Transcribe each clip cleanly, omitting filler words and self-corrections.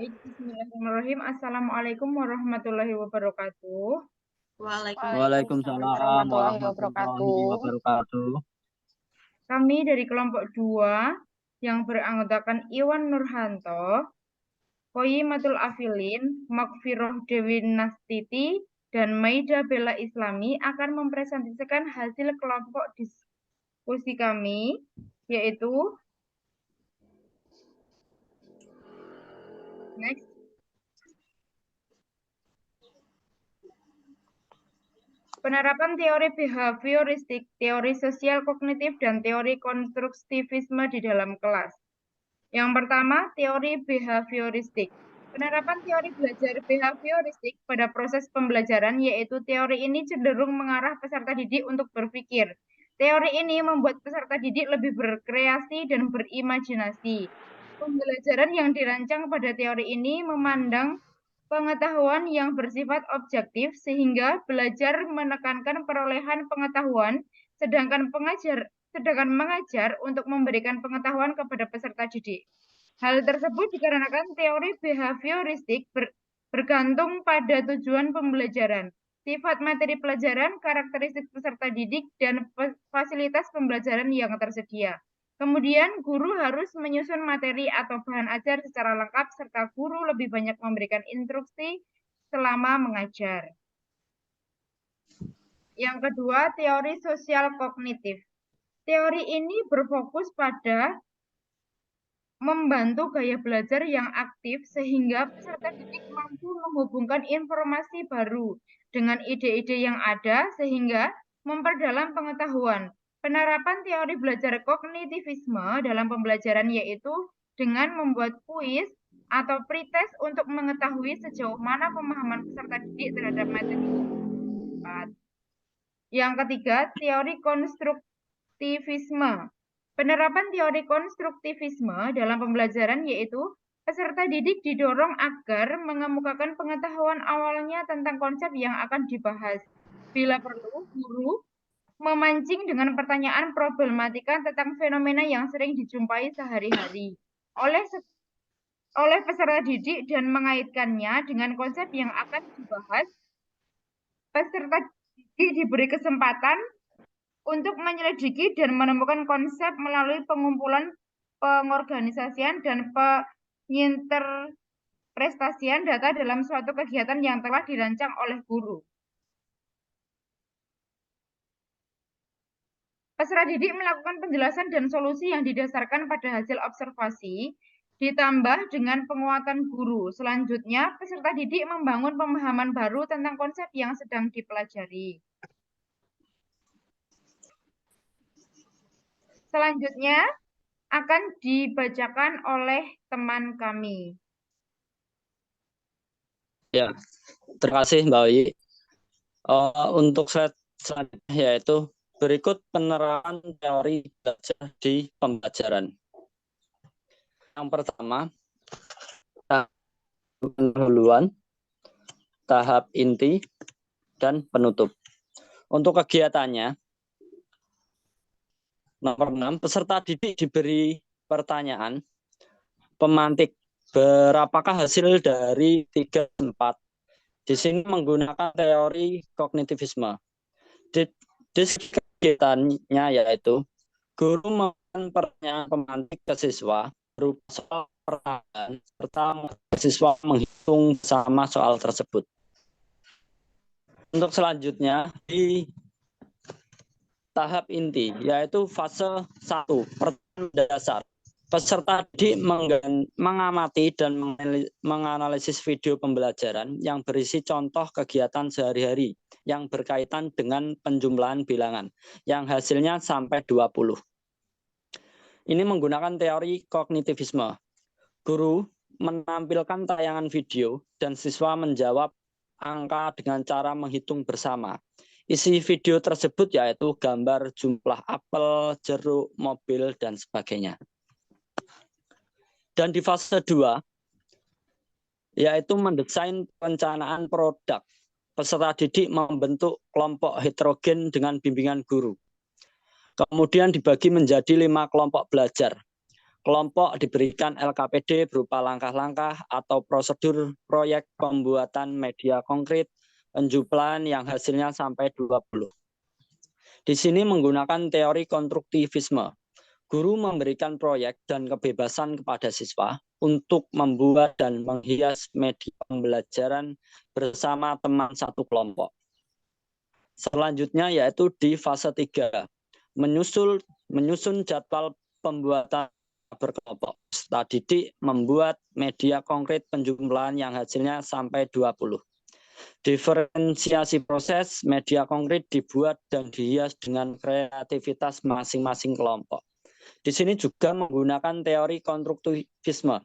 Baik, bismillahirrahmanirrahim. Assalamualaikum warahmatullahi wabarakatuh. Waalaikumsalam warahmatullahi wabarakatuh. Kami dari kelompok 2 yang beranggotakan Iwan Nurhanto, Qoyimatul Afilin, Makfiroh Dewi Nastiti, dan Maida Bella Islami akan mempresentasikan hasil kelompok diskusi kami, yaitu next. Penerapan teori behavioristik, teori sosial kognitif, dan teori konstruktivisme di dalam kelas. Yang pertama, teori behavioristik. Penerapan teori belajar behavioristik pada proses pembelajaran, yaitu teori ini cenderung mengarah peserta didik untuk berpikir. Teori ini membuat peserta didik lebih berkreasi dan berimajinasi. Pembelajaran yang dirancang pada teori ini memandang pengetahuan yang bersifat objektif sehingga belajar menekankan perolehan pengetahuan, sedangkan mengajar untuk memberikan pengetahuan kepada peserta didik. Hal tersebut dikarenakan teori behavioristik bergantung pada tujuan pembelajaran, sifat materi pelajaran, karakteristik peserta didik, dan fasilitas pembelajaran yang tersedia. Kemudian, guru harus menyusun materi atau bahan ajar secara lengkap, serta guru lebih banyak memberikan instruksi selama mengajar. Yang kedua, teori sosial kognitif. Teori ini berfokus pada membantu gaya belajar yang aktif sehingga peserta didik mampu menghubungkan informasi baru dengan ide-ide yang ada sehingga memperdalam pengetahuan. Penerapan teori belajar kognitivisme dalam pembelajaran yaitu dengan membuat kuis atau pretest untuk mengetahui sejauh mana pemahaman peserta didik terhadap materi. Yang ketiga, teori konstruktivisme. Penerapan teori konstruktivisme dalam pembelajaran yaitu peserta didik didorong agar mengemukakan pengetahuan awalnya tentang konsep yang akan dibahas. Bila perlu, guru memancing dengan pertanyaan problematika tentang fenomena yang sering dijumpai sehari-hari oleh peserta didik dan mengaitkannya dengan konsep yang akan dibahas. Peserta didik diberi kesempatan untuk menyelidiki dan menemukan konsep melalui pengumpulan, pengorganisasian, dan penginterpretasian data dalam suatu kegiatan yang telah dirancang oleh guru. Peserta didik melakukan penjelasan dan solusi yang didasarkan pada hasil observasi, ditambah dengan penguatan guru. Selanjutnya, peserta didik membangun pemahaman baru tentang konsep yang sedang dipelajari. Selanjutnya akan dibacakan oleh teman kami. Ya, terima kasih Mbak Oyi. Untuk slide selanjutnya yaitu berikut penerapan teori belajar di pembelajaran. Yang pertama, pendahuluan, tahap inti, dan penutup. Untuk kegiatannya, nomor 6, peserta didik diberi pertanyaan pemantik berapakah hasil dari 3 4. Di sini menggunakan teori kognitivisme. Di kegiatannya yaitu guru memberikan pertanyaan pemantik ke siswa berupa soal pertanyaan serta siswa menghitung sama soal tersebut. Untuk selanjutnya di tahap inti yaitu fase 1, pertanyaan dasar. Peserta didik mengamati dan menganalisis video pembelajaran yang berisi contoh kegiatan sehari-hari yang berkaitan dengan penjumlahan bilangan yang hasilnya sampai 20. Ini menggunakan teori kognitivisme. Guru menampilkan tayangan video dan siswa menjawab angka dengan cara menghitung bersama. Isi video tersebut yaitu gambar jumlah apel, jeruk, mobil, dan sebagainya. Dan di fase 2, yaitu mendesain perencanaan produk. Peserta didik membentuk kelompok heterogen dengan bimbingan guru. Kemudian dibagi menjadi 5 kelompok belajar. Kelompok diberikan LKPD berupa langkah-langkah atau prosedur proyek pembuatan media konkret penjumlahan yang hasilnya sampai 20. Di sini menggunakan teori konstruktivisme. Guru memberikan proyek dan kebebasan kepada siswa untuk membuat dan menghias media pembelajaran bersama teman satu kelompok. Selanjutnya yaitu di fase 3, menyusun jadwal pembuatan berkelompok. Peserta didik membuat media konkret penjumlahan yang hasilnya sampai 20. Diferensiasi proses media konkret dibuat dan dihias dengan kreativitas masing-masing kelompok. Di sini juga menggunakan teori konstruktivisme.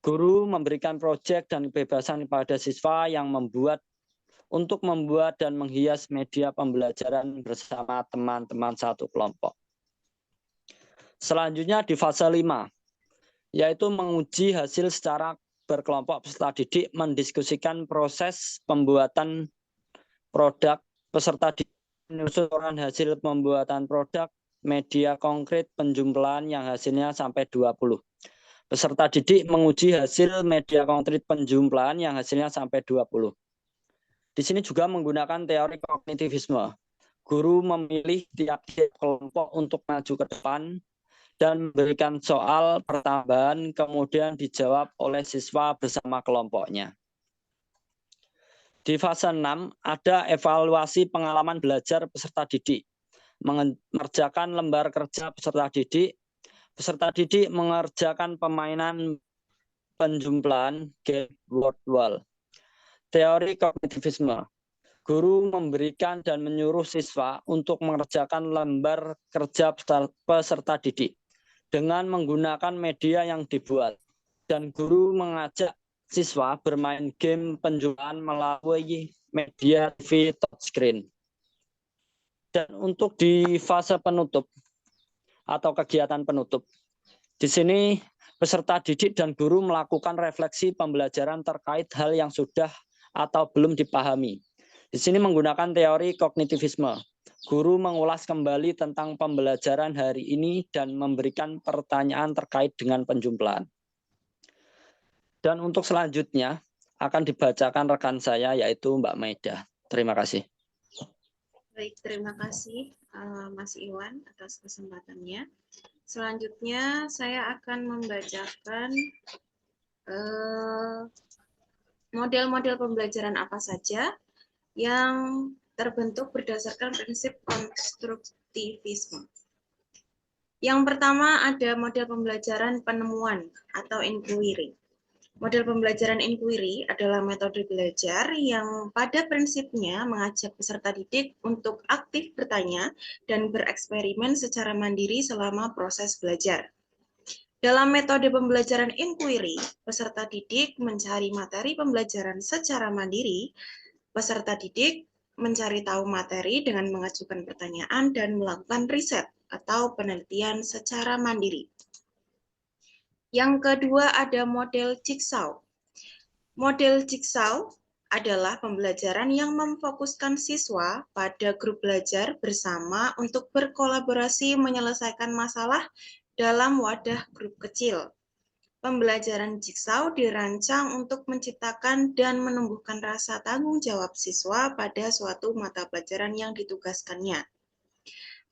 Guru memberikan proyek dan kebebasan kepada siswa yang membuat dan menghias media pembelajaran bersama teman-teman satu kelompok. Selanjutnya di fase 5, yaitu menguji hasil secara berkelompok. Peserta didik mendiskusikan proses pembuatan produk. Peserta didik menyusun hasil pembuatan produk media konkret penjumlahan yang hasilnya sampai 20. Peserta didik menguji hasil media konkret penjumlahan yang hasilnya sampai 20. Di sini juga menggunakan teori kognitivisme. Guru memilih tiap-tiap kelompok untuk maju ke depan dan memberikan soal pertambahan, kemudian dijawab oleh siswa bersama kelompoknya. Di fase 6, ada evaluasi pengalaman belajar peserta didik. Mengerjakan lembar kerja peserta didik. Peserta didik mengerjakan permainan penjumlahan game word wall. Teori kognitivisme. Guru memberikan dan menyuruh siswa untuk mengerjakan lembar kerja peserta didik dengan menggunakan media yang dibuat, dan guru mengajak siswa bermain game penjumlahan melalui media TV touchscreen. Dan untuk di fase penutup atau kegiatan penutup, di sini peserta didik dan guru melakukan refleksi pembelajaran terkait hal yang sudah atau belum dipahami. Di sini menggunakan teori kognitivisme. Guru mengulas kembali tentang pembelajaran hari ini dan memberikan pertanyaan terkait dengan penjumlahan. Dan untuk selanjutnya akan dibacakan rekan saya, yaitu Mbak Maida. Terima kasih. Baik, terima kasih Mas Iwan atas kesempatannya. Selanjutnya saya akan membacakan model-model pembelajaran apa saja yang terbentuk berdasarkan prinsip konstruktivisme. Yang pertama ada model pembelajaran penemuan atau inquiry. Model pembelajaran inquiry adalah metode belajar yang pada prinsipnya mengajak peserta didik untuk aktif bertanya dan bereksperimen secara mandiri selama proses belajar. Dalam metode pembelajaran inquiry, peserta didik mencari materi pembelajaran secara mandiri. Peserta didik mencari tahu materi dengan mengajukan pertanyaan dan melakukan riset atau penelitian secara mandiri. Yang kedua ada model jigsaw. Model jigsaw adalah pembelajaran yang memfokuskan siswa pada grup belajar bersama untuk berkolaborasi menyelesaikan masalah dalam wadah grup kecil. Pembelajaran jigsaw dirancang untuk menciptakan dan menumbuhkan rasa tanggung jawab siswa pada suatu mata pelajaran yang ditugaskannya.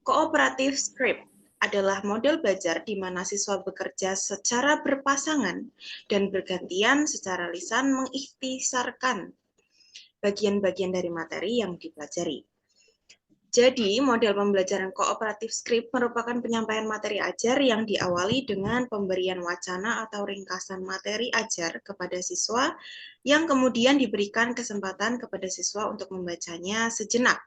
Cooperative script adalah model belajar di mana siswa bekerja secara berpasangan dan bergantian secara lisan mengikhtisarkan bagian-bagian dari materi yang dipelajari. Jadi, model pembelajaran kooperatif script merupakan penyampaian materi ajar yang diawali dengan pemberian wacana atau ringkasan materi ajar kepada siswa yang kemudian diberikan kesempatan kepada siswa untuk membacanya sejenak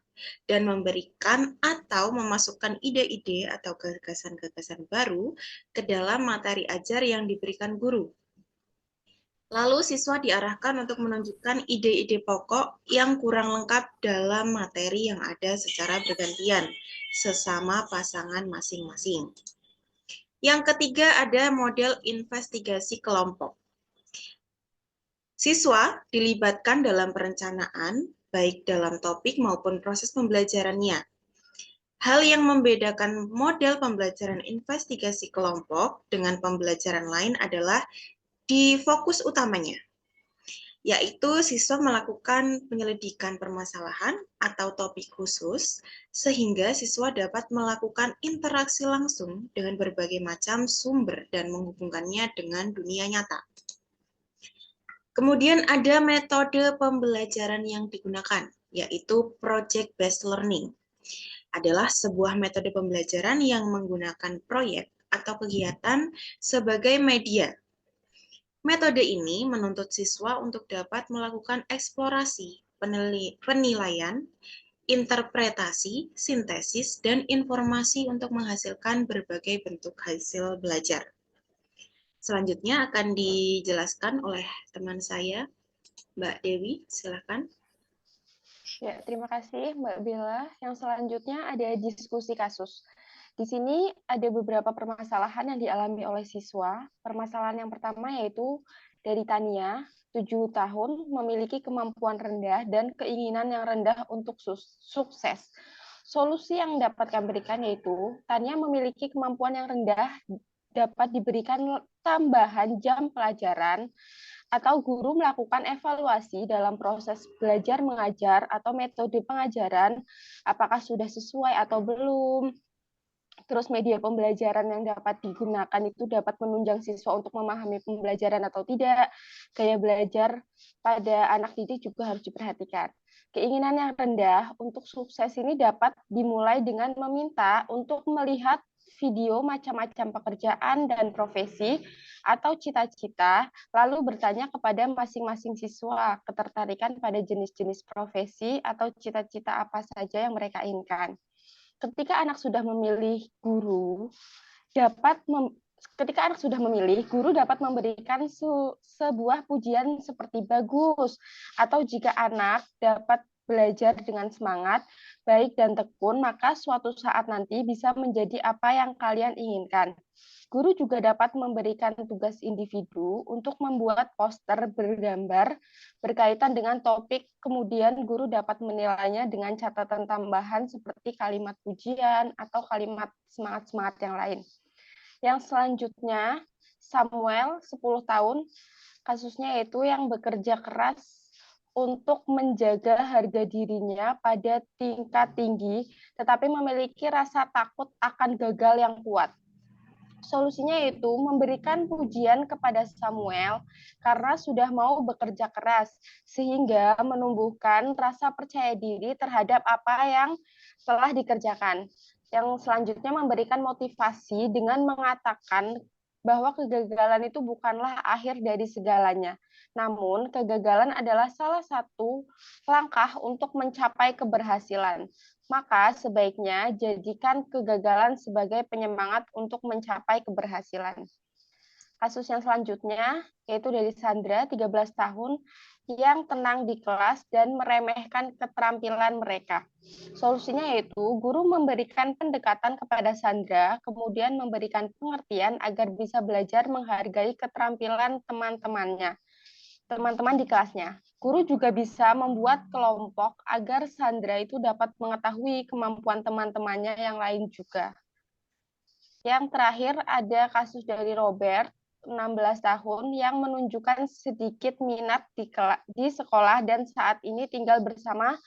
dan memberikan atau memasukkan ide-ide atau gagasan-gagasan baru ke dalam materi ajar yang diberikan guru. Lalu siswa diarahkan untuk menunjukkan ide-ide pokok yang kurang lengkap dalam materi yang ada secara bergantian, sesama pasangan masing-masing. Yang ketiga ada model investigasi kelompok. Siswa dilibatkan dalam perencanaan, baik dalam topik maupun proses pembelajarannya. Hal yang membedakan model pembelajaran investigasi kelompok dengan pembelajaran lain adalah di fokus utamanya, yaitu siswa melakukan penyelidikan permasalahan atau topik khusus, sehingga siswa dapat melakukan interaksi langsung dengan berbagai macam sumber dan menghubungkannya dengan dunia nyata. Kemudian ada metode pembelajaran yang digunakan, yaitu project-based learning. Adalah sebuah metode pembelajaran yang menggunakan proyek atau kegiatan sebagai media. Metode ini menuntut siswa untuk dapat melakukan eksplorasi, penilaian, interpretasi, sintesis, dan informasi untuk menghasilkan berbagai bentuk hasil belajar. Selanjutnya akan dijelaskan oleh teman saya, Mbak Dewi, silakan. Ya, terima kasih Mbak Bella. Yang selanjutnya ada diskusi kasus. Di sini ada beberapa permasalahan yang dialami oleh siswa. Permasalahan yang pertama yaitu dari Tania, 7 tahun, memiliki kemampuan rendah dan keinginan yang rendah untuk sukses. Solusi yang dapat kami berikan yaitu Tania memiliki kemampuan yang rendah, dapat diberikan tambahan jam pelajaran atau guru melakukan evaluasi dalam proses belajar mengajar atau metode pengajaran, apakah sudah sesuai atau belum. Terus media pembelajaran yang dapat digunakan itu dapat menunjang siswa untuk memahami pembelajaran atau tidak. Gaya belajar pada anak didik juga harus diperhatikan. Keinginan yang rendah untuk sukses ini dapat dimulai dengan meminta untuk melihat video macam-macam pekerjaan dan profesi atau cita-cita, lalu bertanya kepada masing-masing siswa ketertarikan pada jenis-jenis profesi atau cita-cita apa saja yang mereka inginkan. Ketika anak sudah memilih guru, ketika anak sudah memilih, guru dapat memberikan sebuah pujian seperti bagus, atau jika anak dapat belajar dengan semangat, baik dan tekun, maka suatu saat nanti bisa menjadi apa yang kalian inginkan. Guru juga dapat memberikan tugas individu untuk membuat poster bergambar berkaitan dengan topik, kemudian guru dapat menilainya dengan catatan tambahan seperti kalimat pujian atau kalimat semangat-semangat yang lain. Yang selanjutnya, Samuel, 10 tahun, kasusnya yaitu yang bekerja keras untuk menjaga harga dirinya pada tingkat tinggi, tetapi memiliki rasa takut akan gagal yang kuat. Solusinya yaitu memberikan pujian kepada Samuel karena sudah mau bekerja keras, sehingga menumbuhkan rasa percaya diri terhadap apa yang telah dikerjakan. Yang selanjutnya memberikan motivasi dengan mengatakan bahwa kegagalan itu bukanlah akhir dari segalanya. Namun, kegagalan adalah salah satu langkah untuk mencapai keberhasilan. Maka sebaiknya jadikan kegagalan sebagai penyemangat untuk mencapai keberhasilan. Kasus yang selanjutnya yaitu dari Sandra, 13 tahun, yang tenang di kelas dan meremehkan keterampilan mereka. Solusinya yaitu guru memberikan pendekatan kepada Sandra, kemudian memberikan pengertian agar bisa belajar menghargai keterampilan teman-temannya, teman-teman di kelasnya. Guru juga bisa membuat kelompok agar Sandra itu dapat mengetahui kemampuan teman-temannya yang lain juga. Yang terakhir ada kasus dari Robert, 16 tahun, yang menunjukkan sedikit minat di sekolah dan saat ini tinggal bersama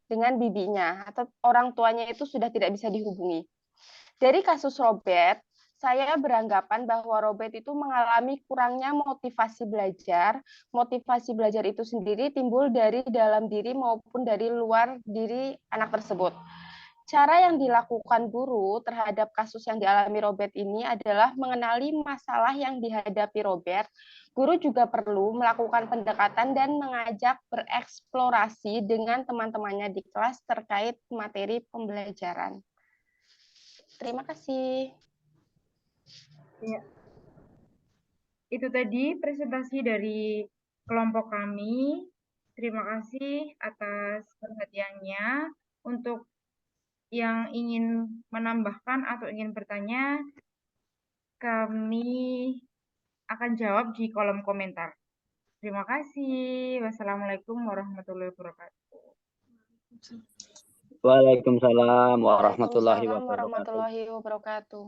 dengan bibinya atau orang tuanya itu sudah tidak bisa dihubungi. Dari kasus Robert, saya beranggapan bahwa Robert itu mengalami kurangnya motivasi belajar. Motivasi belajar itu sendiri timbul dari dalam diri maupun dari luar diri anak tersebut. Cara yang dilakukan guru terhadap kasus yang dialami Robert ini adalah mengenali masalah yang dihadapi Robert. Guru juga perlu melakukan pendekatan dan mengajak bereksplorasi dengan teman-temannya di kelas terkait materi pembelajaran. Terima kasih. Ya. Itu tadi presentasi dari kelompok kami. Terima kasih atas perhatiannya. Untuk yang ingin menambahkan atau ingin bertanya, kami akan jawab di kolom komentar. Terima kasih. Wassalamualaikum warahmatullahi wabarakatuh. Waalaikumsalam warahmatullahi Waalaikumsalam wabarakatuh. warahmatullahi wabarakatuh.